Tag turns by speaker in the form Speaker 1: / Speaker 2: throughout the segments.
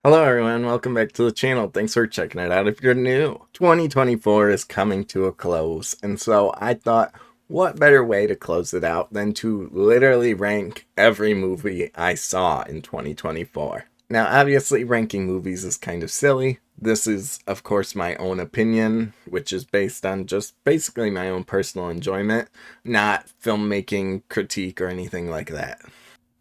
Speaker 1: Hello everyone, welcome back to the channel. Thanks for checking it out if you're new. 2024 is coming to a close, and so I thought, what better way to close it out than to literally rank every movie I saw in 2024. Now, obviously, ranking movies is kind of silly. This is, of course, my own opinion, which is based on just basically my own personal enjoyment, not filmmaking critique or anything like that.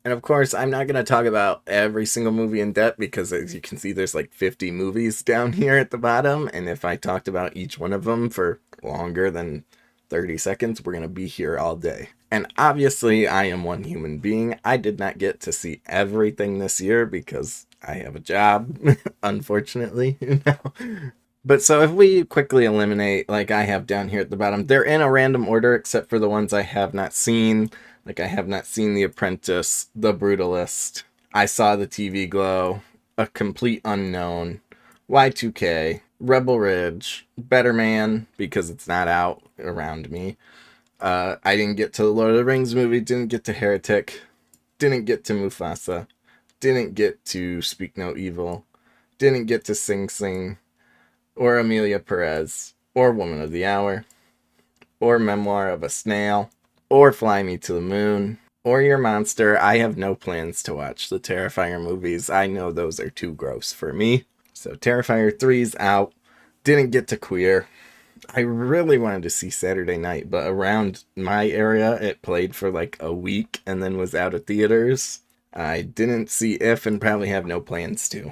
Speaker 1: And of course, I'm not going to talk about every single movie in depth because, as you can see, there's like 50 movies down here at the bottom. And if I talked about each one of them for longer than 30 seconds, we're going to be here all day. And obviously, I am one human being. I did not get to see everything this year because I have a job, unfortunately. But so if we quickly eliminate, like I have down here at the bottom, they're in a random order except for the ones I have not seen. Like, I have not seen The Apprentice, The Brutalist, I Saw the TV Glow, A Complete Unknown, Y2K, Rebel Ridge, Better Man, because it's not out around me. I didn't get to the Lord of the Rings movie, didn't get to Heretic, didn't get to Mufasa, didn't get to Speak No Evil, didn't get to Sing Sing, or Amelia Perez, or Woman of the Hour, or Memoir of a Snail, or Fly Me to the Moon, or Your Monster. I have no plans to watch the Terrifier movies. I know those are too gross for me. So Terrifier 3's out. Didn't get to Queer. I really wanted to see Saturday Night, but around my area, it played for like a week and then was out of theaters. I didn't see If and probably have no plans to.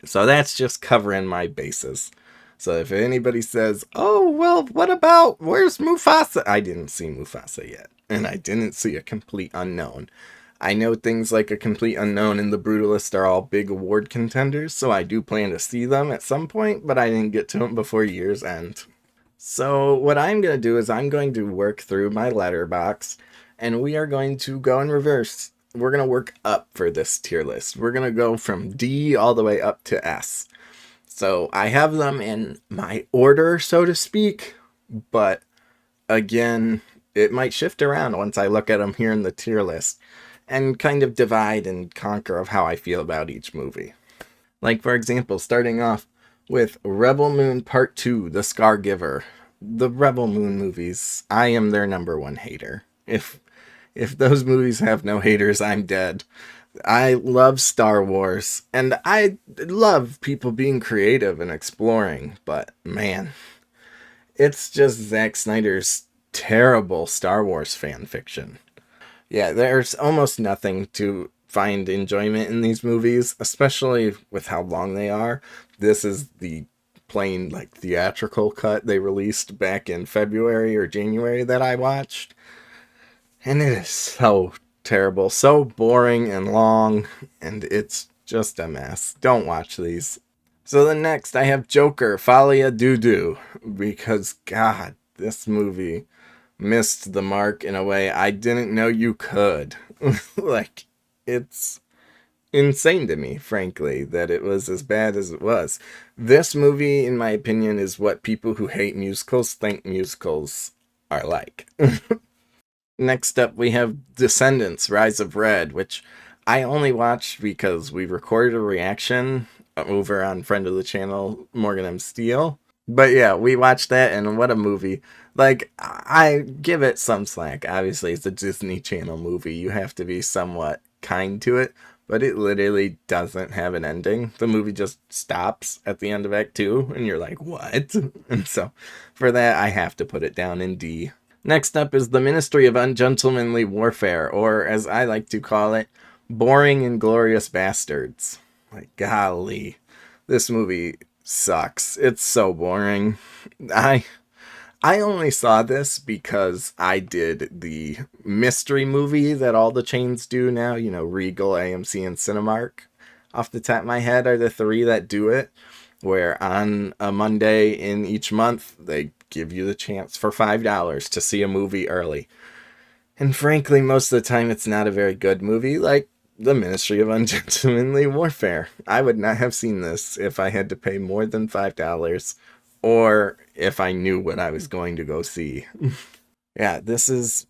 Speaker 1: So that's just covering my bases. So if anybody says, oh, well, what about, where's Mufasa? I didn't see Mufasa yet. And I didn't see A Complete Unknown. I know things like A Complete Unknown and The Brutalist are all big award contenders, so I do plan to see them at some point, but I didn't get to them before year's end. So what I'm going to do is I'm going to work through my letterbox, and we are going to go in reverse. We're going to work up for this tier list. We're going to go from D all the way up to S. So I have them in my order, so to speak, but again, it might shift around once I look at them here in the tier list and kind of divide and conquer of how I feel about each movie. Like, for example, starting off with Rebel Moon Part 2, The Scar Giver. The Rebel Moon movies, I am their number one hater. If those movies have no haters, I'm dead. I love Star Wars, and I love people being creative and exploring, but man, it's just Zack Snyder's terrible Star Wars fan fiction. Yeah, there's almost nothing to find enjoyment in these movies, especially with how long they are. This is the plain, like, theatrical cut they released back in February or January that I watched. And it is so terrible, so boring and long, and it's just a mess. Don't watch these. So then next I have Joker, Folia Doo, because God, this movie missed the mark in a way I didn't know you could. Like, it's insane to me, frankly, that it was as bad as it was. This movie, in my opinion, is what people who hate musicals think musicals are like. Next up, we have Descendants, Rise of Red, which I only watched because we recorded a reaction over on friend of the channel, Morgan M. Steele. But yeah, we watched that, and what a movie. Like, I give it some slack. Obviously, it's a Disney Channel movie. You have to be somewhat kind to it, but it literally doesn't have an ending. The movie just stops at the end of Act 2, and you're like, what? And so, for that, I have to put it down in D. Next up is The Ministry of Ungentlemanly Warfare, or as I like to call it, Boring Inglorious Bastards. Like, golly, this movie sucks. It's so boring. I only saw this because I did the mystery movie that all the chains do now, you know, Regal, AMC, and Cinemark. Off the top of my head are the three that do it, where on a Monday in each month, they give you the chance for $5 to see a movie early. And frankly, most of the time, it's not a very good movie, like The Ministry of Ungentlemanly Warfare. I would not have seen this if I had to pay more than $5 or if I knew what I was going to go see. Yeah, this is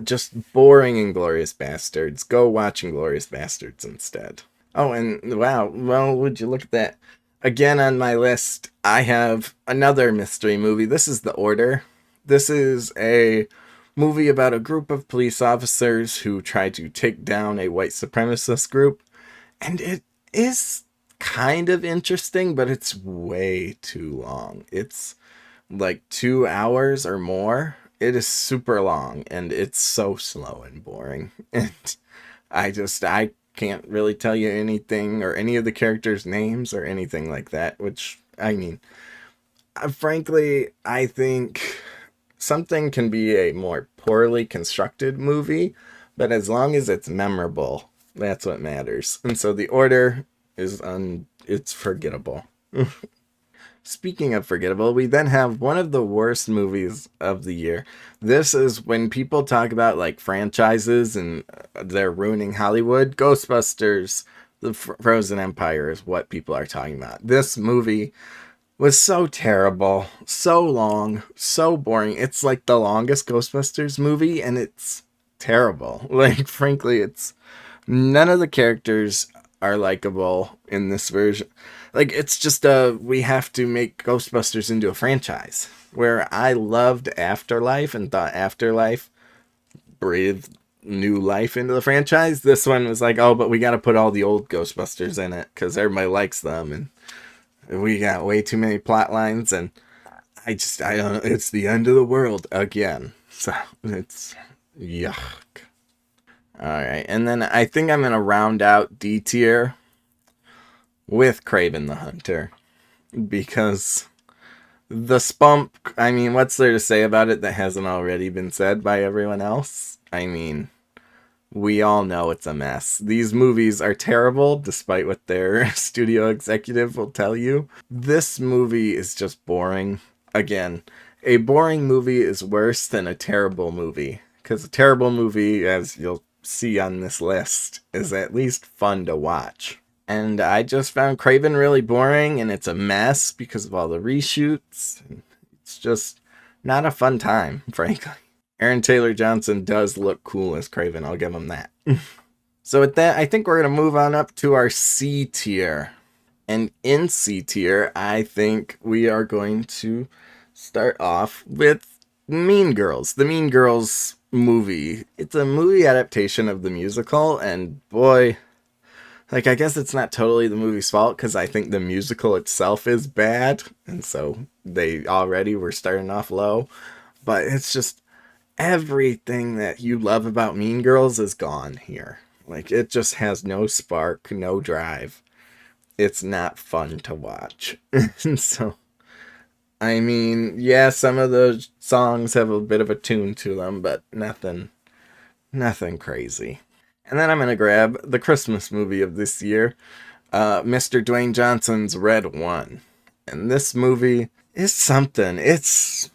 Speaker 1: just boring Inglorious Bastards. Go watch Inglorious Bastards instead. Oh, and wow, well, would you look at that? Again on my list, I have another mystery movie. This is The Order. This is a movie about a group of police officers who try to take down a white supremacist group. And it is kind of interesting, but it's way too long. It's like 2 hours or more. It is super long and it's so slow and boring. And I can't really tell you anything or any of the characters' names or anything like that, which I mean, frankly, I think something can be a more poorly constructed movie, but as long as it's memorable, that's what matters. And so The Order is it's forgettable. Speaking of forgettable, we then have one of the worst movies of the year. This is when people talk about like franchises and they're ruining Hollywood. Ghostbusters, the Frozen Empire is what people are talking about. This movie was so terrible, so long, so boring. It's like the longest Ghostbusters movie and it's terrible. Like, frankly, it's none of the characters are likable in this version. Like, it's just we have to make Ghostbusters into a franchise. Where I loved Afterlife and thought Afterlife breathed new life into the franchise. This one was like, oh, but we got to put all the old Ghostbusters in it because everybody likes them, and we got way too many plot lines, and I don't know. It's the end of the world again. So it's yuck. All right, and then I think I'm gonna round out D tier with Craven the Hunter because the spump. I mean, what's there to say about it that hasn't already been said by everyone else? I mean, we all know it's a mess. These movies are terrible, despite what their studio executive will tell you. This movie is just boring. Again, a boring movie is worse than a terrible movie. Because a terrible movie, as you'll see on this list, is at least fun to watch. And I just found Craven really boring, and it's a mess because of all the reshoots. It's just not a fun time, frankly. Aaron Taylor Johnson does look cool as Craven, I'll give him that. So with that, I think we're going to move on up to our C tier. And in C tier, I think we are going to start off with Mean Girls. The Mean Girls movie. It's a movie adaptation of the musical, and boy, like, I guess it's not totally the movie's fault, because I think the musical itself is bad, and so they already were starting off low. But it's just everything that you love about Mean Girls is gone here. Like, it just has no spark, no drive. It's not fun to watch. And so, I mean, yeah, some of the songs have a bit of a tune to them, but nothing crazy. And then I'm going to grab the Christmas movie of this year, Mr. Dwayne Johnson's Red One. And this movie is something. It's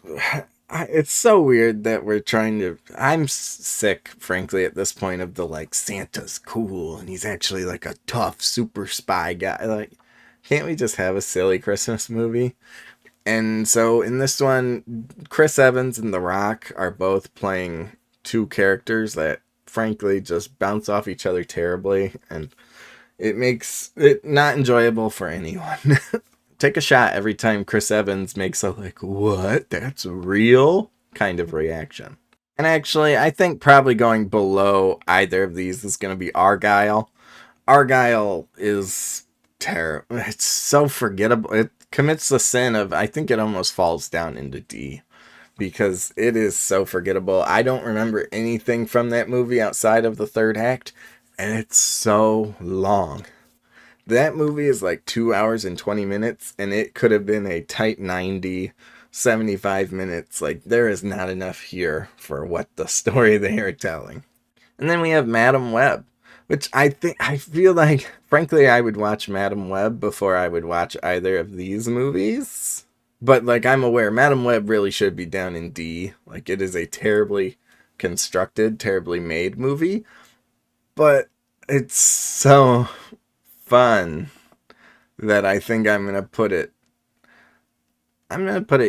Speaker 1: so weird that we're trying to. I'm sick, frankly, at this point of the like Santa's cool and he's actually like a tough super spy guy. Like, can't we just have a silly Christmas movie? And so in this one, Chris Evans and The Rock are both playing two characters that frankly just bounce off each other terribly, and it makes it not enjoyable for anyone. Take a shot every time Chris Evans makes a like, what? That's real kind of reaction. And actually, I think probably going below either of these is going to be Argyle. Argyle is terrible. It's so forgettable. It commits the sin of, I think it almost falls down into D because it is so forgettable. I don't remember anything from that movie outside of the third act, and it's so long. That movie is like 2 hours and 20 minutes, and it could have been a tight 90, 75 minutes. Like, there is not enough here for what the story they are telling. And then we have Madam Web, which I feel like, frankly, I would watch Madam Web before I would watch either of these movies. But, like, I'm aware Madam Web really should be down in D. Like, it is a terribly constructed, terribly made movie. But it's so fun that I think I'm going to put it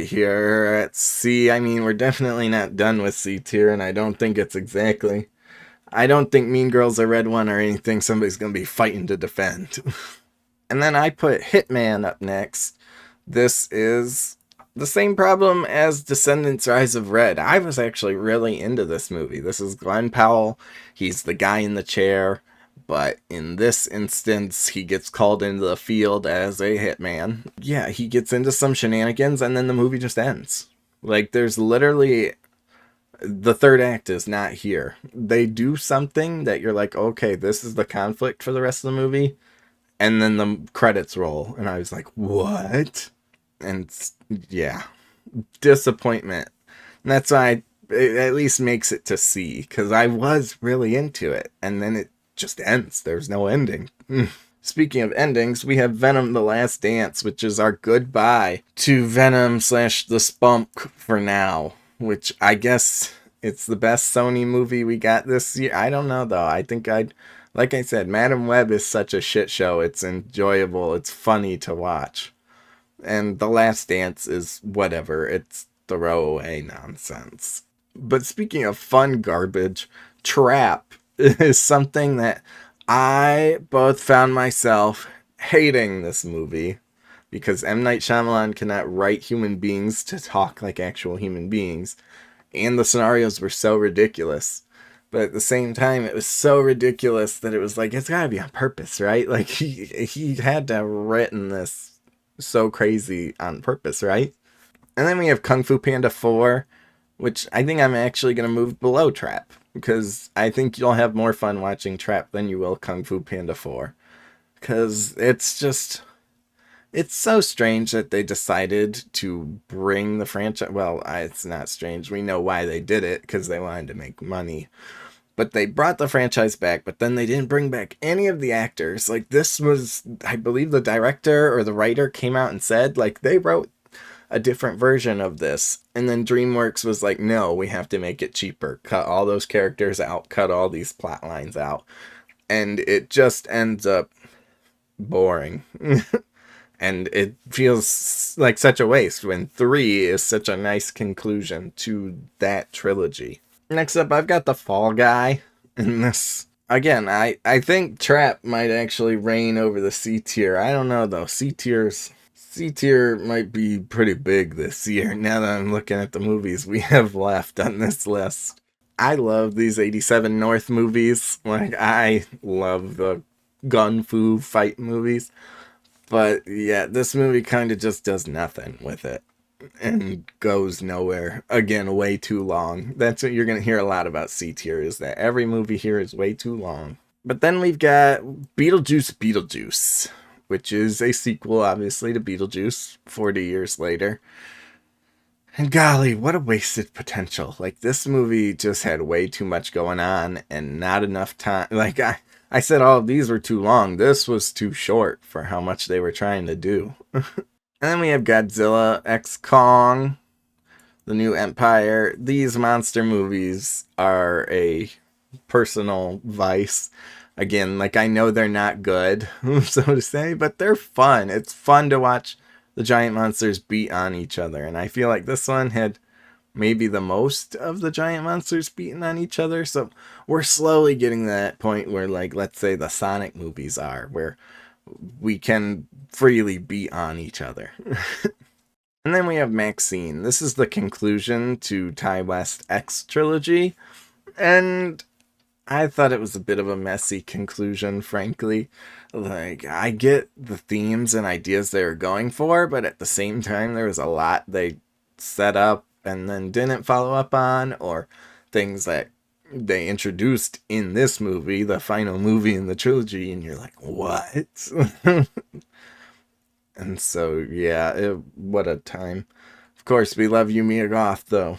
Speaker 1: here at C. I mean, we're definitely not done with C tier, and I don't think it's exactly I don't think Mean Girls are Red One or anything somebody's going to be fighting to defend. And then I put Hitman up next. This is the same problem as Descendants Rise of Red. I was actually really into this movie. This is Glenn Powell. He's the guy in the chair. But in this instance, he gets called into the field as a hitman. Yeah, he gets into some shenanigans and then the movie just ends. Like, there's literally... The third act is not here. They do something that you're like, okay, this is the conflict for the rest of the movie. And then the credits roll. And I was like, what? And yeah, disappointment. And that's why it at least makes it to C. Because I was really into it. And then it just ends. There's no ending. Speaking of endings, we have Venom The Last Dance, which is our goodbye to Venom / the Spunk for now. Which I guess it's the best Sony movie we got this year. I don't know, though. I think like I said, Madam Web is such a shit show. It's enjoyable. It's funny to watch. And The Last Dance is whatever. It's throwaway nonsense. But speaking of fun garbage, Trap is something that I both found myself hating this movie. Because M. Night Shyamalan cannot write human beings to talk like actual human beings. And the scenarios were so ridiculous. But at the same time, it was so ridiculous that it was like, it's gotta be on purpose, right? Like, he had to have written this so crazy on purpose, right? And then we have Kung Fu Panda 4, which I think I'm actually gonna move below Trap. Because I think you'll have more fun watching Trap than you will Kung Fu Panda 4. Because it's just... It's so strange that they decided to bring the franchise... Well, it's not strange. We know why they did it, because they wanted to make money. But they brought the franchise back, but then they didn't bring back any of the actors. Like, this was... I believe the director or the writer came out and said, like, they wrote a different version of this. And then DreamWorks was like, no, we have to make it cheaper. Cut all those characters out. Cut all these plot lines out. And it just ends up boring. And it feels like such a waste when 3 is such a nice conclusion to that trilogy. Next up, I've got The Fall Guy. And this, again, I think Trap might actually reign over the C tier. I don't know, though. C tier might be pretty big this year, now that I'm looking at the movies we have left on this list. I love these 87 North movies. Like, I love the gun fu fight movies. But yeah, this movie kind of just does nothing with it and goes nowhere. Again, way too long. That's what you're going to hear a lot about C tier, is that every movie here is way too long. But then we've got Beetlejuice, which is a sequel, obviously, to Beetlejuice 40 years later. And golly, what a wasted potential. Like, this movie just had way too much going on and not enough time. Like, I said all of these were too long. This was too short for how much they were trying to do. And then we have Godzilla x Kong, The New Empire. These monster movies are a personal vice. Again, like, I know they're not good, so to say, but they're fun. It's fun to watch the giant monsters beat on each other. And I feel like this one had maybe the most of the giant monsters beating on each other. So we're slowly getting to that point where, like, let's say the Sonic movies are, where we can freely beat on each other. And then we have Maxine. This is the conclusion to Ty West X trilogy. And I thought it was a bit of a messy conclusion, frankly. Like, I get the themes and ideas they were going for, but at the same time, there was a lot they set up and then didn't follow up on, or things that they introduced in this movie, the final movie in the trilogy, and you're like, what? And so, yeah, what a time. Of course, we love Yumi Goth, though.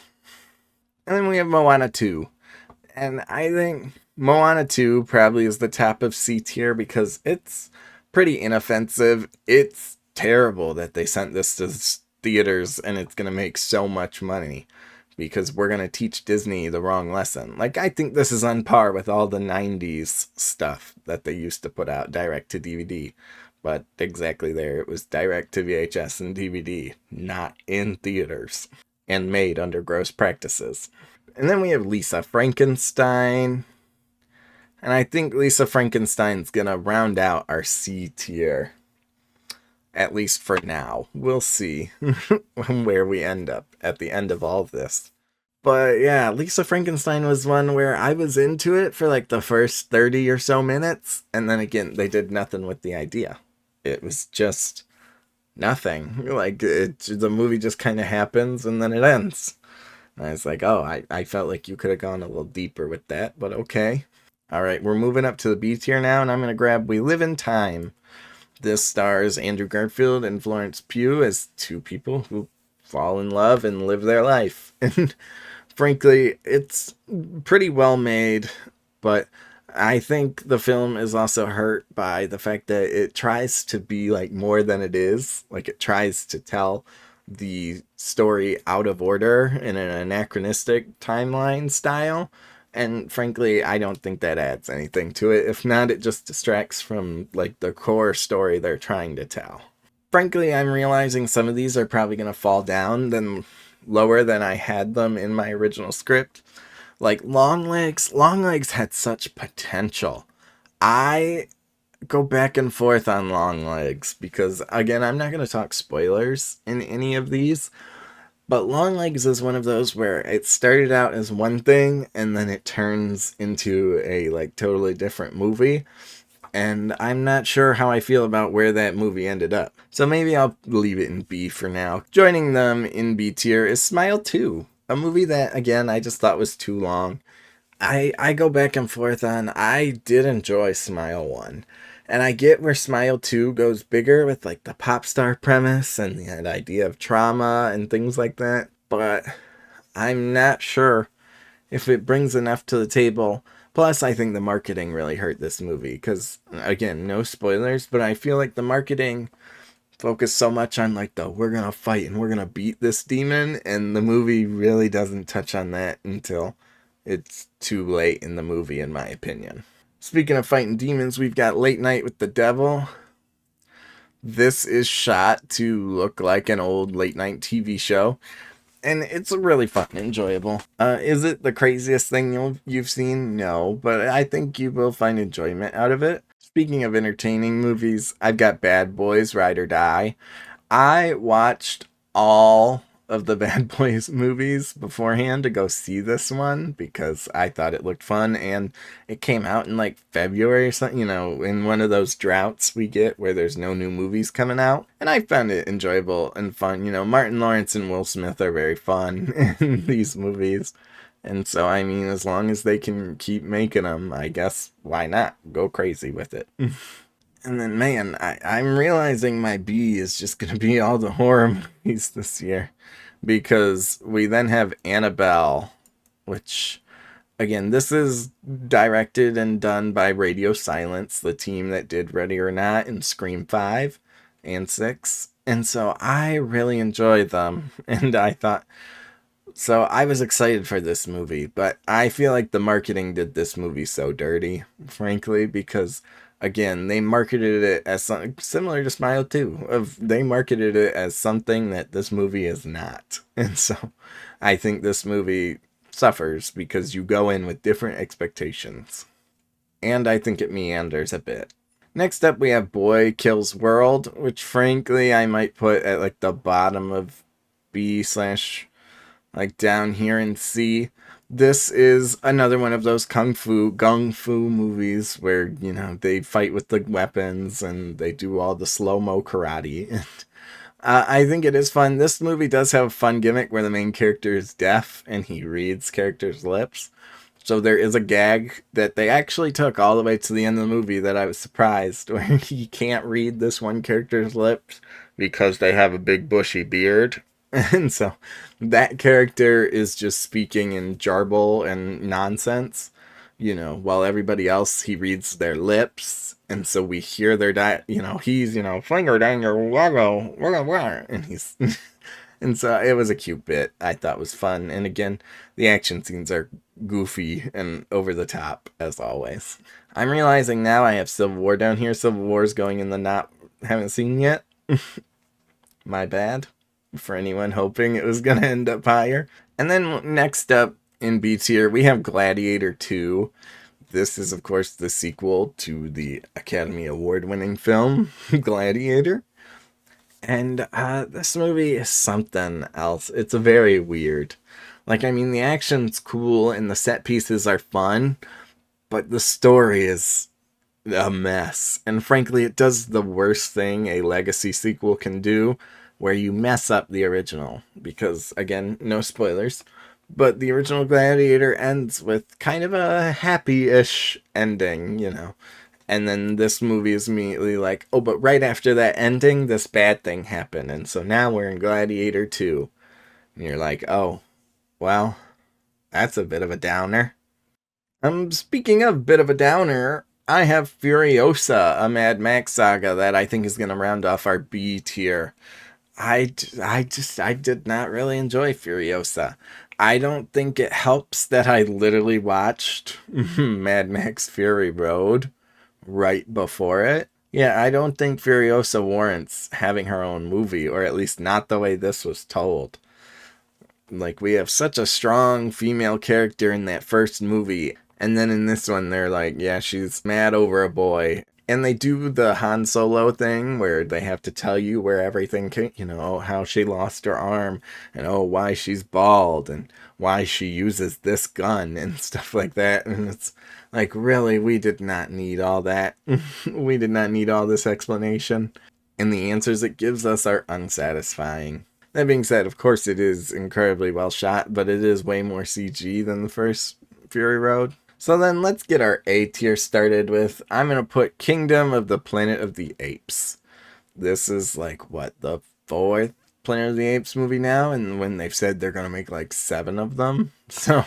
Speaker 1: And then we have Moana 2. And I think Moana 2 probably is the top of C tier because it's pretty inoffensive. It's terrible that they sent this to theaters and it's going to make so much money because we're going to teach Disney the wrong lesson. Like, I think this is on par with all the 90s stuff that they used to put out direct to DVD. But exactly there, it was direct to VHS and DVD, not in theaters, and made under gross practices. And then we have Lisa Frankenstein. And I think Lisa Frankenstein's gonna round out our C tier, at least for now. We'll see where we end up at the end of all this. But yeah, Lisa Frankenstein was one where I was into it for like the first 30 or so minutes, and then again, they did nothing with the idea. It was just nothing. The movie just kind of happens and then it ends. And I was like, oh, I felt like you could have gone a little deeper with that, but okay. All right, we're moving up to the B tier now, and I'm going to grab We Live in Time. This stars Andrew Garfield and Florence Pugh as two people who fall in love and live their life. And frankly, it's pretty well made, but I think the film is also hurt by the fact that it tries to be like more than it is. Like, it tries to tell the story out of order in an anachronistic timeline style. And frankly, I don't think that adds anything to it. If not, it just distracts from like the core story they're trying to tell. Frankly, I'm realizing some of these are probably going to fall down than lower than I had them in my original script. Like Long Legs had such potential. I go back and forth on Long Legs because, again, I'm not going to talk spoilers in any of these, but Long Legs is one of those where it started out as one thing and then it turns into a like totally different movie. And I'm not sure how I feel about where that movie ended up. So maybe I'll leave it in B for now. Joining them in B tier is Smile 2, a movie that, again, I just thought was too long. I go back and forth on, I did enjoy Smile 1. And I get where Smile 2 goes bigger with like the pop star premise and the idea of trauma and things like that. But I'm not sure if it brings enough to the table. Plus, I think the marketing really hurt this movie because, again, no spoilers, but I feel like the marketing focused so much on like the we're gonna fight and we're gonna beat this demon, and the movie really doesn't touch on that until it's too late in the movie, in my opinion. Speaking of fighting demons, we've got Late Night with the Devil. This is shot to look like an old late night TV show, and it's really fun and enjoyable. Is it the craziest thing you've seen? No, but I think you will find enjoyment out of it. Speaking of entertaining movies, I've got Bad Boys, Ride or Die. I watched all of the Bad Boys movies beforehand to go see this one because I thought it looked fun, and it came out in like February or something, in one of those droughts we get where there's no new movies coming out, and I found it enjoyable and fun. Martin Lawrence and Will Smith are very fun in these movies, and so I mean, as long as they can keep making them, I guess why not go crazy with it. And then, man, I'm realizing my B is just going to be all the horror movies this year. Because we then have Annabelle, which, again, this is directed and done by Radio Silence, the team that did Ready or Not and Scream 5 and 6. And so I really enjoyed them. And so I was excited for this movie. But I feel like the marketing did this movie so dirty, frankly, because again, they marketed it as something similar to Smile 2. They marketed it as something that this movie is not. And so I think this movie suffers because you go in with different expectations. And I think it meanders a bit. Next up, we have Boy Kills World, which frankly I might put at like the bottom of B/ like down here in C. This is another one of those gung fu movies where, they fight with the weapons and they do all the slow-mo karate. And I think it is fun. This movie does have a fun gimmick where the main character is deaf and he reads characters' lips. So there is a gag that they actually took all the way to the end of the movie that I was surprised, where he can't read this one character's lips because they have a big bushy beard. And so that character is just speaking in jarble and nonsense, while everybody else, he reads their lips. And so we hear their he's, finger down your logo, and he's, and so it was a cute bit I thought was fun. And again, the action scenes are goofy and over the top as always. I'm realizing now I have Civil War down here. Civil War's going in the haven't seen yet. My bad. For anyone hoping it was going to end up higher. And then next up in B tier, we have Gladiator 2. This is, of course, the sequel to the Academy Award winning film, Gladiator. And this movie is something else. It's a very weird. Like, I mean, the action's cool and the set pieces are fun, but the story is a mess. And frankly, it does the worst thing a legacy sequel can do, where you mess up the original. Because, again, no spoilers, but the original Gladiator ends with kind of a happy-ish ending, you know. And then this movie is immediately like, oh, but right after that ending, this bad thing happened. And so now we're in Gladiator 2. And you're like, oh, well, that's a bit of a downer. Speaking of bit of a downer, I have Furiosa, a Mad Max saga that I think is going to round off our B tier. I did not really enjoy Furiosa. I don't think it helps that I literally watched Mad Max Fury Road right before it. Yeah, I don't think Furiosa warrants having her own movie, or at least not the way this was told. Like, we have such a strong female character in that first movie, and then in this one, they're like, yeah, she's mad over a boy. And they do the Han Solo thing where they have to tell you where everything came, you know, how she lost her arm, and oh, why she's bald, and why she uses this gun, and stuff like that. And it's like, really, we did not need all that. We did not need all this explanation. And the answers it gives us are unsatisfying. That being said, of course, it is incredibly well shot, but it is way more CG than the first Fury Road. So then let's get our A tier started with, I'm going to put Kingdom of the Planet of the Apes. This is like, what, the fourth Planet of the Apes movie now? And when they've said they're going to make like 7 of them. So,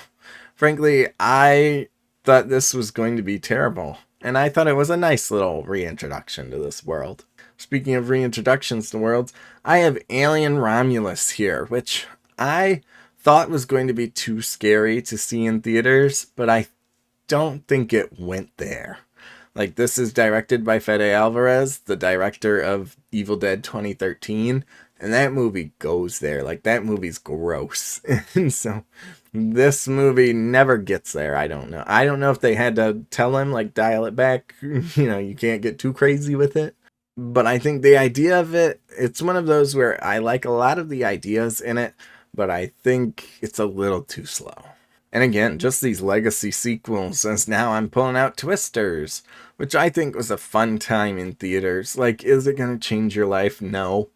Speaker 1: frankly, I thought this was going to be terrible. And I thought it was a nice little reintroduction to this world. Speaking of reintroductions to worlds, I have Alien Romulus here, which I thought was going to be too scary to see in theaters, but I don't think it went there. Like, this is directed by Fede Alvarez, the director of Evil Dead 2013, and that movie goes there. Like, that movie's gross. And so this movie never gets there. I don't know. I don't know if they had to tell him, like, dial it back. You know, you can't get too crazy with it. But I think the idea of it, it's one of those where I like a lot of the ideas in it, but I think it's a little too slow. And again, just these legacy sequels, as now I'm pulling out Twisters, which I think was a fun time in theaters. Like, is it going to change your life? No.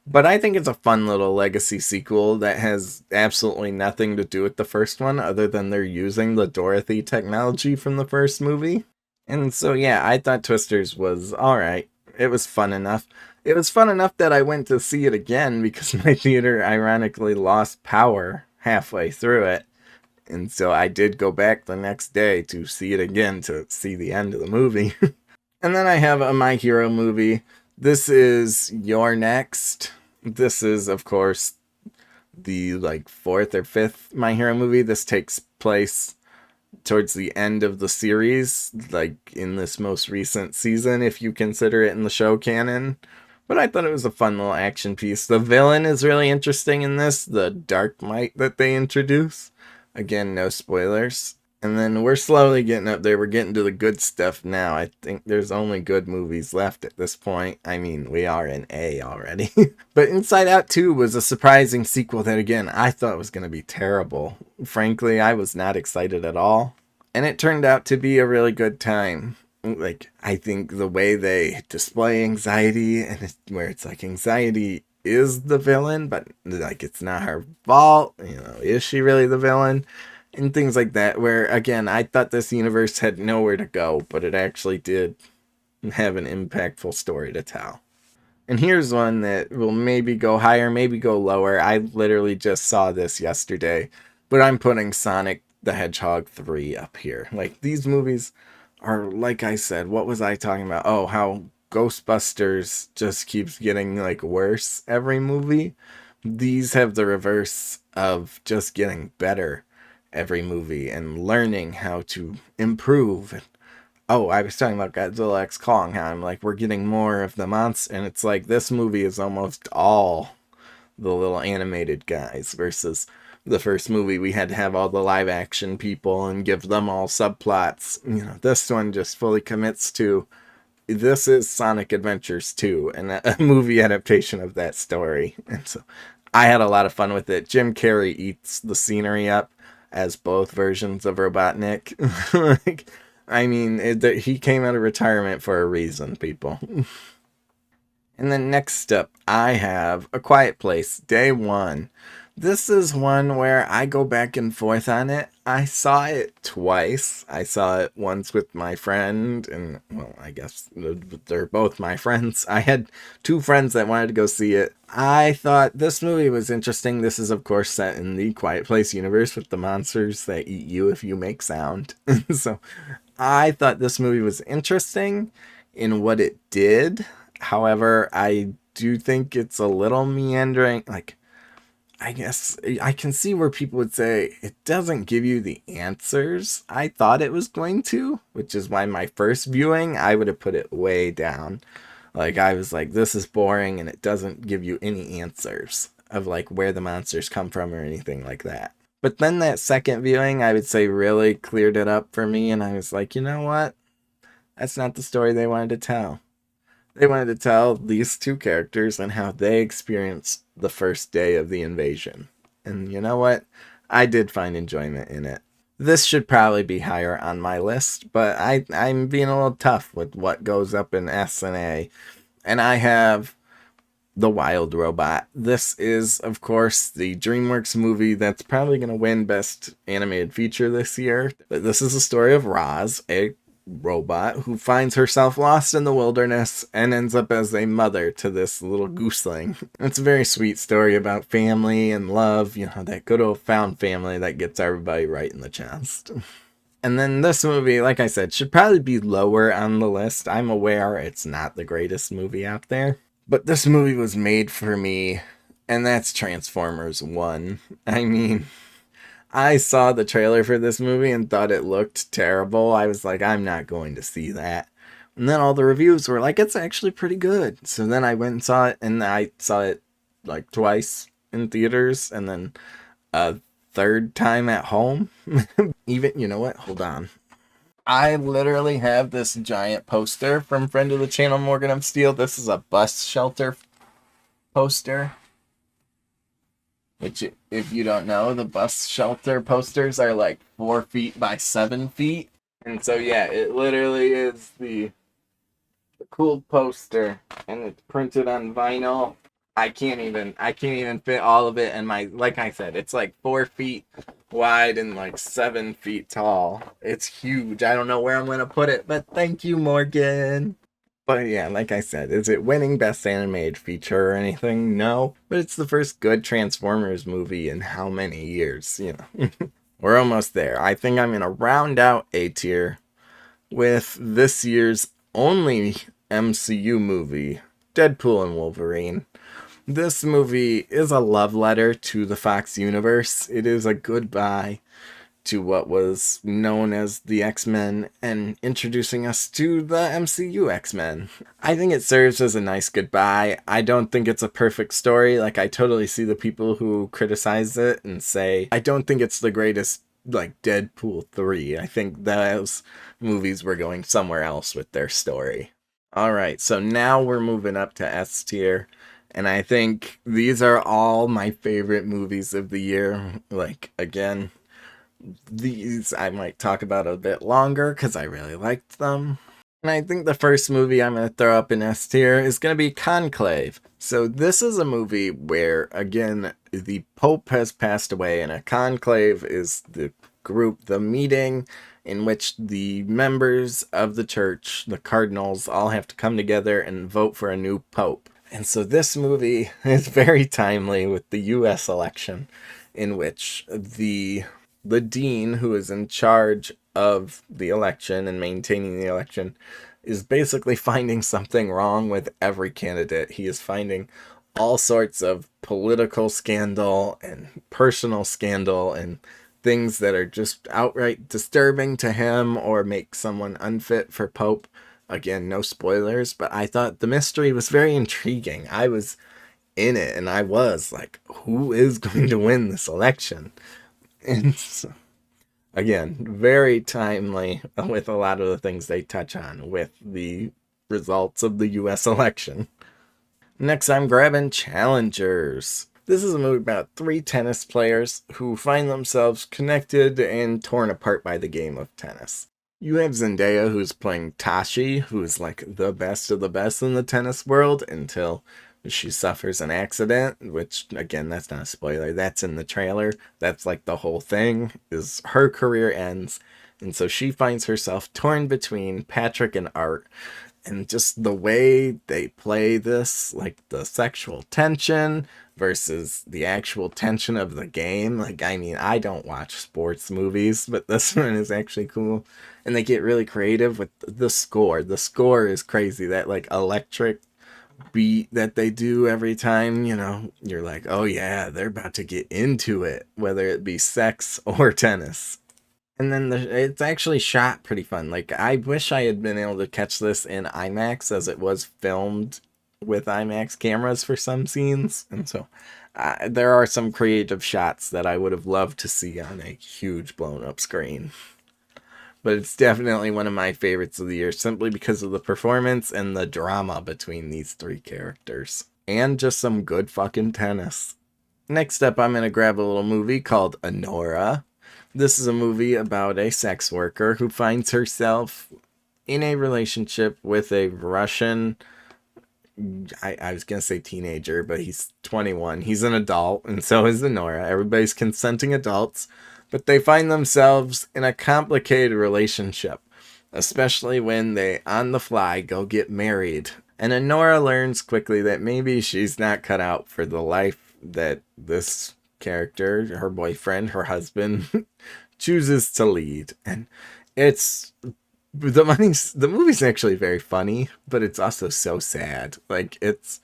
Speaker 1: But I think it's a fun little legacy sequel that has absolutely nothing to do with the first one, other than they're using the Dorothy technology from the first movie. And so, yeah, I thought Twisters was alright. It was fun enough. It was fun enough that I went to see it again because my theater ironically lost power halfway through it. And so I did go back the next day to see it again to see the end of the movie. And then I have a My Hero movie. This is Your Next. This is, of course, the like 4th or 5th My Hero movie. This takes place towards the end of the series, like in this most recent season, if you consider it in the show canon. But I thought it was a fun little action piece. The villain is really interesting in this, the Dark Might that they introduce. Again, no spoilers. And then we're slowly getting up there. We're getting to the good stuff now. I think there's only good movies left at this point. I mean, we are in A already. But Inside Out 2 was a surprising sequel that, again, I thought was going to be terrible. Frankly, I was not excited at all. And it turned out to be a really good time. Like, I think the way they display anxiety, and where it's like anxiety is the villain, but like it's not her fault, you know, is she really the villain? And things like that, where again, I thought this universe had nowhere to go, but it actually did have an impactful story to tell. And here's one that will maybe go higher, maybe go lower. I literally just saw this yesterday, but I'm putting Sonic the Hedgehog 3 up here. Like, these movies are, like I said, what was I talking about? Oh, how Ghostbusters just keeps getting like worse every movie. These have the reverse of just getting better every movie and learning how to improve. Oh, I was talking about Godzilla X Kong, how I'm like, we're getting more of the monster, and it's like this movie is almost all the little animated guys versus the first movie, we had to have all the live action people and give them all subplots. This one just fully commits to this is Sonic Adventures 2 and a movie adaptation of that story. And so I had a lot of fun with it. Jim Carrey eats the scenery up as both versions of Robotnik. Like, I mean, he came out of retirement for a reason, people. And then next up, I have A Quiet Place, Day 1. This is one where I go back and forth on it. I saw it twice. I saw it once with my friend, and, well, I guess they're both my friends. I had two friends that wanted to go see it. I thought this movie was interesting. This is, of course, set in the Quiet Place universe with the monsters that eat you if you make sound. So I thought this movie was interesting in what it did. However, I do think it's a little meandering. Like, I guess I can see where people would say it doesn't give you the answers I thought it was going to, which is why my first viewing, I would have put it way down. Like, I was like, this is boring and it doesn't give you any answers of like where the monsters come from or anything like that. But then that second viewing, I would say, really cleared it up for me. And I was like, you know what? That's not the story they wanted to tell. They wanted to tell these two characters and how they experienced the first day of the invasion. And you know what? I did find enjoyment in it. This should probably be higher on my list, but I'm being a little tough with what goes up in S and A. And I have The Wild Robot. This is, of course, the DreamWorks movie that's probably going to win Best Animated Feature this year. But this is the story of Roz, a robot who finds herself lost in the wilderness and ends up as a mother to this little gooseling. It's a very sweet story about family and love, that good old found family that gets everybody right in the chest. And then this movie, like I said, should probably be lower on the list. I'm aware it's not the greatest movie out there, but this movie was made for me, and that's Transformers 1. I mean, I saw the trailer for this movie and thought it looked terrible. I was like, I'm not going to see that. And then all the reviews were like, it's actually pretty good. So then I went and saw it, and I saw it like twice in theaters and then a third time at home. Even, you know what? Hold on. I literally have this giant poster from friend of the channel, Morgan of Steel. This is a bus shelter poster. Which, if you don't know, the bus shelter posters are like 4 feet by 7 feet. And so, yeah, it literally is the cool poster. And it's printed on vinyl. I can't even fit all of it in my, like I said, it's like 4 feet wide and like 7 feet tall. It's huge. I don't know where I'm going to put it, but thank you, Morgan. But yeah, like I said, is it winning Best Animated Feature or anything? No. But it's the first good Transformers movie in how many years, We're almost there. I think I'm going to round out A tier with this year's only MCU movie, Deadpool and Wolverine. This movie is a love letter to the Fox universe. It is a goodbye to what was known as the X-Men and introducing us to the MCU X-Men. I think it serves as a nice goodbye. I don't think it's a perfect story. Like, I totally see the people who criticize it and say, I don't think it's the greatest, like Deadpool 3. I think those movies were going somewhere else with their story. Alright, so now we're moving up to S tier. And I think these are all my favorite movies of the year. Like, again, these I might talk about a bit longer because I really liked them. And I think the first movie I'm going to throw up in S tier is going to be Conclave. So this is a movie where, again, the Pope has passed away, and a conclave is the group, the meeting in which the members of the church, the cardinals, all have to come together and vote for a new Pope. And so this movie is very timely with the US election, in which the dean who is in charge of the election and maintaining the election is basically finding something wrong with every candidate. He is finding all sorts of political scandal and personal scandal and things that are just outright disturbing to him or make someone unfit for Pope. Again, no spoilers, but I thought the mystery was very intriguing. I was in it, and I was like, who is going to win this election? And so, again, very timely with a lot of the things they touch on with the results of the US election. Next, I'm grabbing Challengers. This is a movie about three tennis players who find themselves connected and torn apart by the game of tennis. You have Zendaya, who's playing Tashi, who's like the best of the best in the tennis world until she suffers an accident, which, again, that's not a spoiler. That's in the trailer. That's like the whole thing, is her career ends. And so she finds herself torn between Patrick and Art, and just the way they play this, like the sexual tension versus the actual tension of the game. Like, I mean, I don't watch sports movies, but this one is actually cool. And they get really creative with the score. The score is crazy. That like electric beat that they do every time, you're like, oh yeah, they're about to get into it, whether it be sex or tennis. And then it's actually shot pretty fun. Like, I wish I had been able to catch this in IMAX, as it was filmed with IMAX cameras for some scenes. And so there are some creative shots that I would have loved to see on a huge blown up screen. But it's definitely one of my favorites of the year, simply because of the performance and the drama between these three characters. And just some good fucking tennis. Next up, I'm going to grab a little movie called Honora. This is a movie about a sex worker who finds herself in a relationship with a Russian, I was going to say teenager, but he's 21. He's an adult, and so is Honora. Everybody's consenting adults, but they find themselves in a complicated relationship, especially when they, on the fly, go get married. And Honora learns quickly that maybe she's not cut out for the life that this character, her boyfriend, her husband, chooses to lead. And it's the movie's actually very funny, but it's also so sad. Like, it's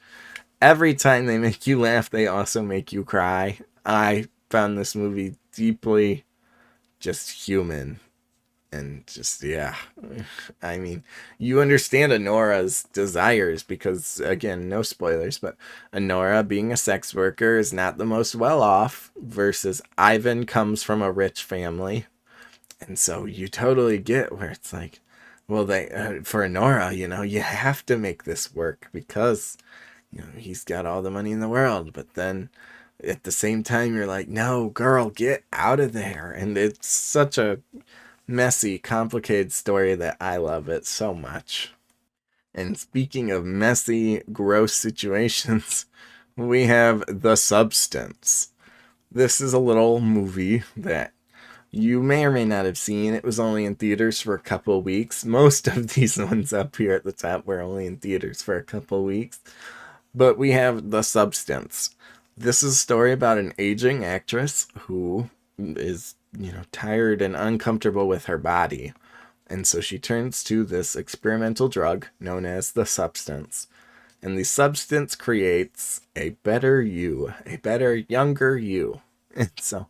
Speaker 1: every time they make you laugh, they also make you cry. I found this movie deeply just human. And just, yeah, I mean, you understand Honora's desires because, again, no spoilers, but Honora, being a sex worker, is not the most well off, versus Ivan comes from a rich family. And so you totally get where it's like, well, for Honora, you have to make this work because, he's got all the money in the world. But then at the same time, you're like, no, girl, get out of there. And it's such a messy, complicated story that I love it so much. And speaking of messy, gross situations, we have The Substance. This is a little movie that you may or may not have seen. It was only in theaters for a couple of weeks. Most of these ones up here at the top were only in theaters for a couple of weeks. But we have The Substance. This is a story about an aging actress who is, tired and uncomfortable with her body. And so she turns to this experimental drug known as the substance. And the substance creates a better you, a better, younger you. And so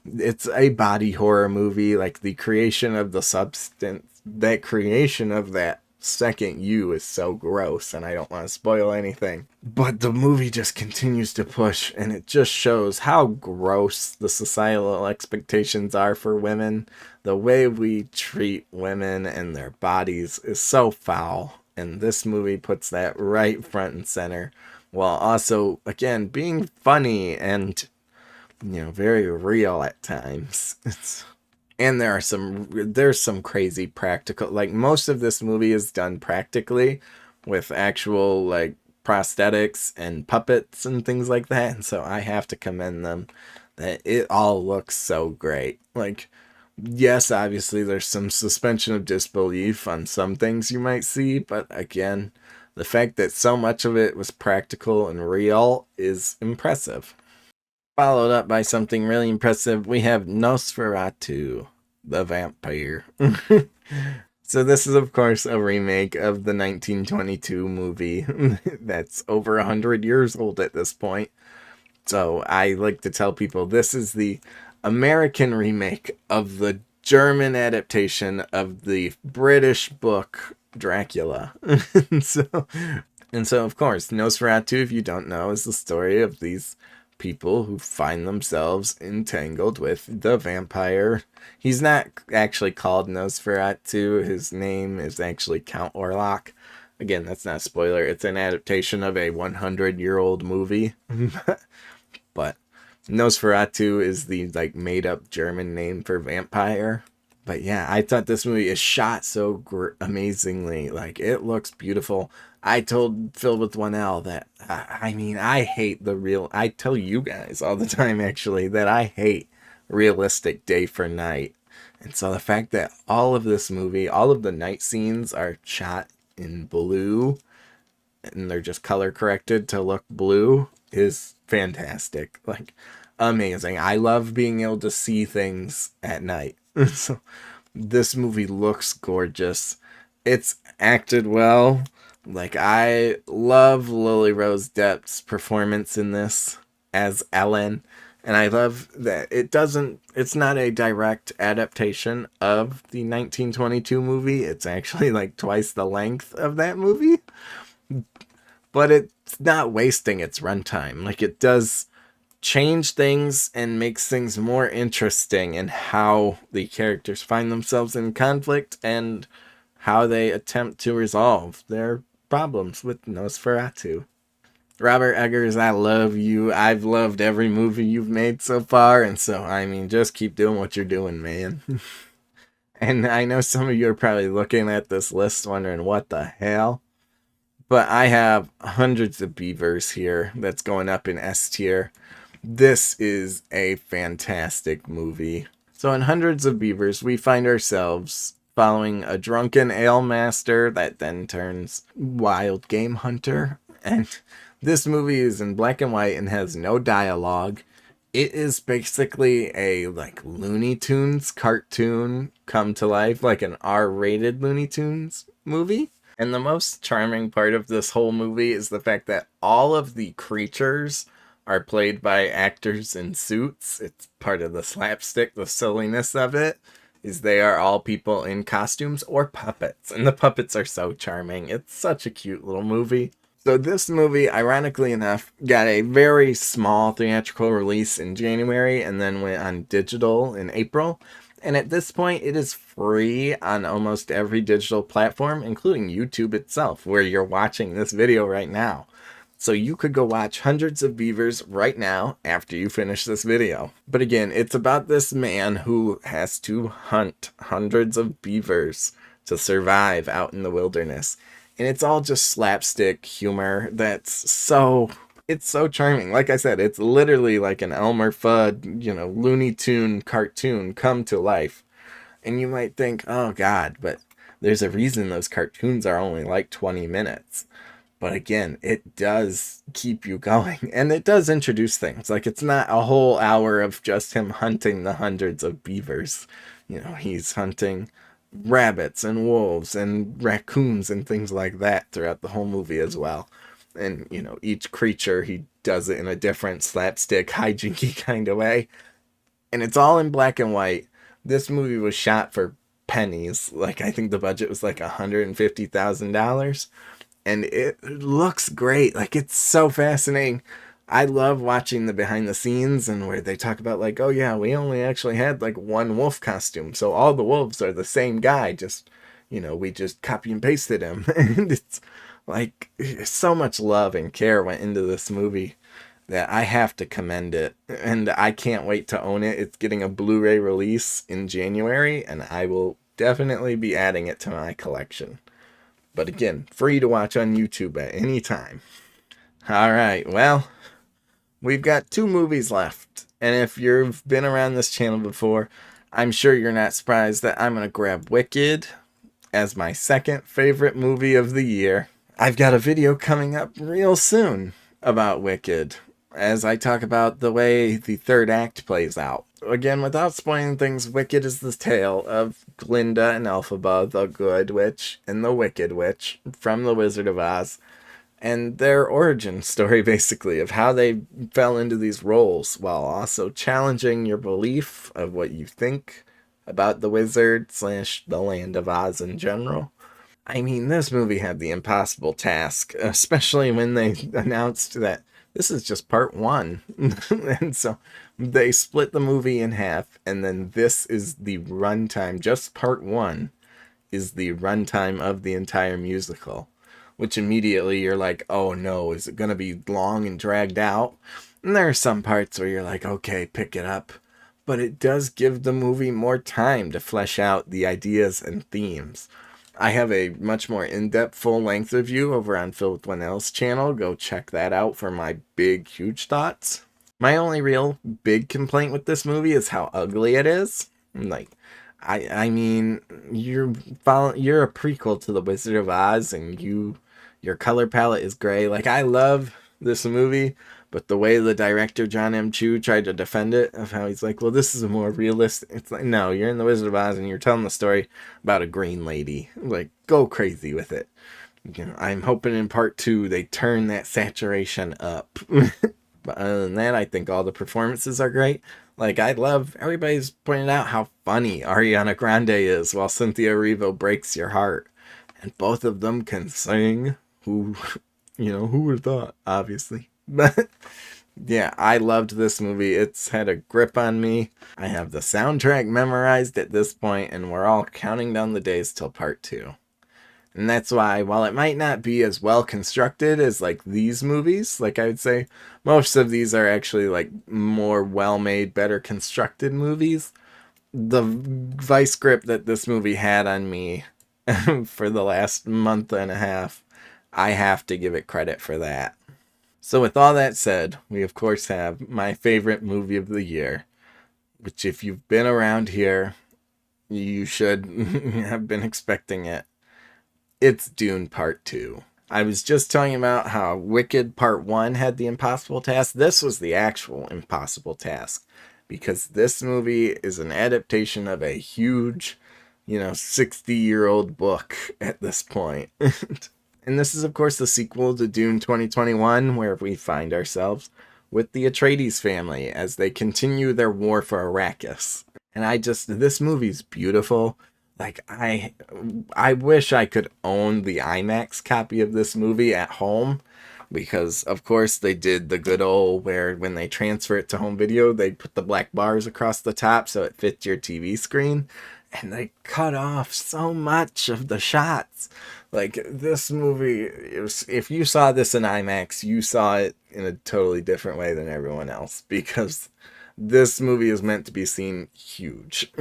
Speaker 1: it's a body horror movie. Like, the creation of the substance, that creation of that second you is so gross, and I don't want to spoil anything. But the movie just continues to push, and it just shows how gross the societal expectations are for women. The way we treat women and their bodies is so foul, and this movie puts that right front and center, while also, again, being funny and, very real at times. And there's some crazy practical, like, most of this movie is done practically with actual, like, prosthetics and puppets and things like that. And so I have to commend them that it all looks so great. Like, yes, obviously there's some suspension of disbelief on some things you might see, but again, the fact that so much of it was practical and real is impressive. Followed up by something really impressive, we have Nosferatu, the vampire. So this is, of course, a remake of the 1922 movie that's over 100 years old at this point. So I like to tell people this is the American remake of the German adaptation of the British book Dracula. So And so, of course, Nosferatu, if you don't know, is the story of these people who find themselves entangled with the vampire. He's not actually called Nosferatu. His name is actually Count Orlok. Again, that's not a spoiler. It's an adaptation of a 100-year-old movie. But Nosferatu is the like made up German name for vampire. But yeah, I thought this movie is shot so amazingly. Like, it looks beautiful. I told Phil with 1L that, I mean, I hate the real. I tell you guys all the time, actually, that I hate realistic day for night. And so the fact that all of this movie, all of the night scenes are shot in blue and they're just color corrected to look blue is fantastic. Like, amazing. I love being able to see things at night. So this movie looks gorgeous. It's acted well. Like, I love Lily Rose Depp's performance in this as Ellen. And I love that it's not a direct adaptation of the 1922 movie. It's actually like twice the length of that movie. But it's not wasting its runtime. Like, it does change things and makes things more interesting in how the characters find themselves in conflict and how they attempt to resolve their problems with Nosferatu. Robert Eggers, I love you. I've loved every movie you've made so far, and so, I mean, just keep doing what you're doing, man. And I know some of you are probably looking at this list wondering what the hell. But I have hundreds of beavers here that's going up in S tier. This is a fantastic movie. So in Hundreds of Beavers, we find ourselves following a drunken ale master that then turns wild game hunter. And this movie is in black and white and has no dialogue. It is basically a like Looney Tunes cartoon come to life, like an R-rated Looney Tunes movie. And the most charming part of this whole movie is the fact that all of the creatures are played by actors in suits. It's part of the slapstick, the silliness of it, is they are all people in costumes or puppets. And the puppets are so charming. It's such a cute little movie. So this movie, ironically enough, got a very small theatrical release in January and then went on digital in April. And at this point, it is free on almost every digital platform, including YouTube itself, where you're watching this video right now. So you could go watch Hundreds of Beavers right now after you finish this video. But again, it's about this man who has to hunt hundreds of beavers to survive out in the wilderness. And it's all just slapstick humor it's so charming. Like I said, it's literally like an Elmer Fudd, Looney Tune cartoon come to life. And you might think, oh God, but there's a reason those cartoons are only like 20 minutes. But again, it does keep you going. And it does introduce things. Like, it's not a whole hour of just him hunting the hundreds of beavers. He's hunting rabbits and wolves and raccoons and things like that throughout the whole movie as well. And, each creature, he does it in a different slapstick, hijinky kind of way. And it's all in black and white. This movie was shot for pennies. Like, I think the budget was like $150,000. And it looks great. Like, it's so fascinating. I love watching the behind the scenes and where they talk about like, oh yeah, we only actually had like one wolf costume. So all the wolves are the same guy. Just, we just copy and pasted him. And it's like, so much love and care went into this movie that I have to commend it. And I can't wait to own it. It's getting a Blu-ray release in January, and I will definitely be adding it to my collection. But again, free to watch on YouTube at any time. Alright, well, we've got 2 movies left. And if you've been around this channel before, I'm sure you're not surprised that I'm going to grab Wicked as my second favorite movie of the year. I've got a video coming up real soon about Wicked, as I talk about the way the third act plays out. Again, without spoiling things, Wicked is the tale of Glinda and Elphaba, the Good Witch and the Wicked Witch from The Wizard of Oz, and their origin story, basically, of how they fell into these roles, while also challenging your belief of what you think about the wizard / the land of Oz in general. I mean, this movie had the impossible task, especially when they announced that this is just part one. And so they split the movie in half, and then this is the runtime, just part one is the runtime of the entire musical, which immediately you're like, oh no, is it going to be long and dragged out? And there are some parts where you're like, okay, pick it up. But it does give the movie more time to flesh out the ideas and themes. I have a much more in-depth full-length review over on Phil with One L's channel. Go check that out for my big, huge thoughts. My only real big complaint with this movie is how ugly it is. Like, I mean, you're a prequel to The Wizard of Oz, and your color palette is gray. Like, I love this movie, but the way the director John M. Chu tried to defend it, of how he's like, well, this is a more realistic. It's like, no, you're in The Wizard of Oz, and you're telling the story about a green lady. Like, go crazy with it. You know, I'm hoping in part two they turn that saturation up. But other than that, I think all the performances are great. Like, I love, everybody's pointing out how funny Ariana Grande is while Cynthia Erivo breaks your heart. And both of them can sing. Who, who would have thought, obviously. But yeah, I loved this movie. It's had a grip on me. I have the soundtrack memorized at this point, and we're all counting down the days till part two. And that's why, while it might not be as well constructed as like these movies, like I would say, most of these are actually like more well made, better constructed movies. The vice grip that this movie had on me for the last month and a half, I have to give it credit for that. So, with all that said, we of course have my favorite movie of the year, which, if you've been around here, you should have been expecting it. It's Dune Part Two. I was just talking about how Wicked Part 1 had the impossible task. This was the actual impossible task. Because this movie is an adaptation of a huge, 60-year-old book at this point. And this is, of course, the sequel to Dune 2021, where we find ourselves with the Atreides family as they continue their war for Arrakis. And this movie's beautiful. Like, I wish I could own the IMAX copy of this movie at home, because of course they did the good old where when they transfer it to home video, they put the black bars across the top so it fits your TV screen, and they cut off so much of the shots. Like, this movie, if you saw this in IMAX, you saw it in a totally different way than everyone else, because this movie is meant to be seen huge.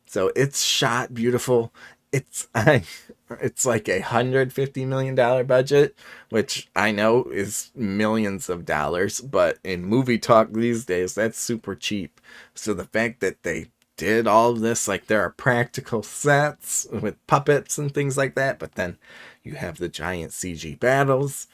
Speaker 1: So it's shot beautiful. It's like $150 million budget, which I know is millions of dollars, but in movie talk these days, that's super cheap. So the fact that they did all of this, like, there are practical sets with puppets and things like that, but then you have the giant CG battles,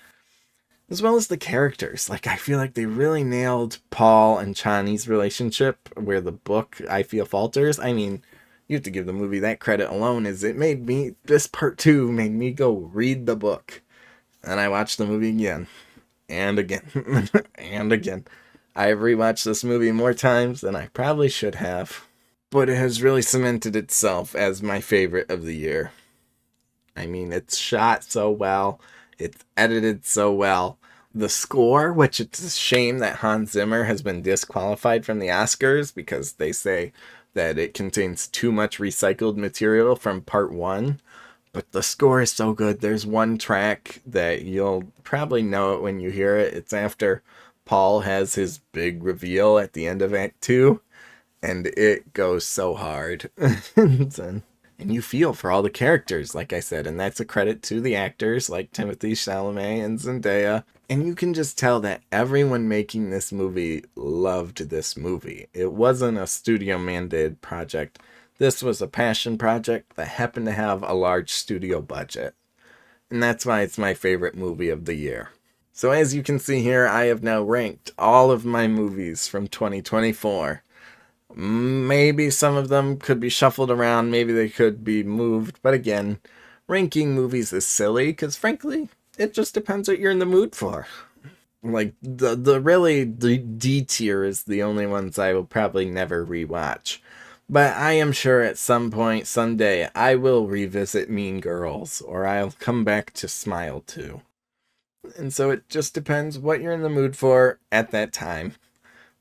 Speaker 1: as well as the characters. Like, I feel like they really nailed Paul and Chani's relationship, where the book, I feel, falters. I mean, you have to give the movie that credit alone, is this part two made me go read the book. And I watched the movie again. And again. And again. I've rewatched this movie more times than I probably should have. But it has really cemented itself as my favorite of the year. I mean, it's shot so well. It's edited so well. The score, which it's a shame that Hans Zimmer has been disqualified from the Oscars because they say that it contains too much recycled material from part one. But the score is so good. There's one track that you'll probably know it when you hear it. It's after Paul has his big reveal at the end of Act 2. And it goes so hard. And you feel for all the characters, like I said. And that's a credit to the actors like Timothée Chalamet and Zendaya. And you can just tell that everyone making this movie loved this movie. It wasn't a studio mandated project. This was a passion project that happened to have a large studio budget. And that's why it's my favorite movie of the year. So as you can see here, I have now ranked all of my movies from 2024. Maybe some of them could be shuffled around, maybe they could be moved, but again, ranking movies is silly, because frankly, it just depends what you're in the mood for. Like, the D tier is the only ones I will probably never rewatch. But I am sure at some point, someday, I will revisit Mean Girls, or I'll come back to Smile 2. And so it just depends what you're in the mood for at that time.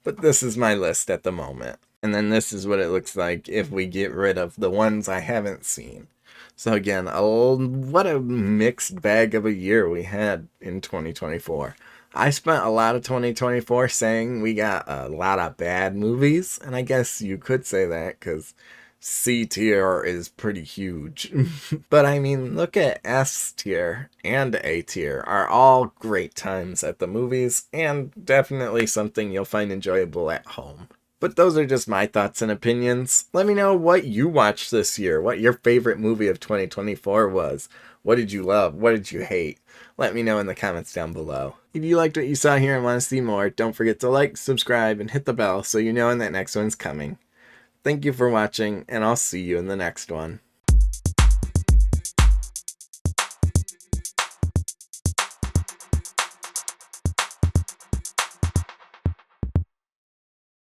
Speaker 1: But this is my list at the moment. And then this is what it looks like if we get rid of the ones I haven't seen. So again, what a mixed bag of a year we had in 2024. I spent a lot of 2024 saying we got a lot of bad movies, and I guess you could say that because C tier is pretty huge. But I mean, look at S tier and A tier are all great times at the movies and definitely something you'll find enjoyable at home. But those are just my thoughts and opinions. Let me know what you watched this year, what your favorite movie of 2024 was. What did you love? What did you hate? Let me know in the comments down below. If you liked what you saw here and want to see more, don't forget to like, subscribe, and hit the bell so you know when that next one's coming. Thank you for watching, and I'll see you in the next one.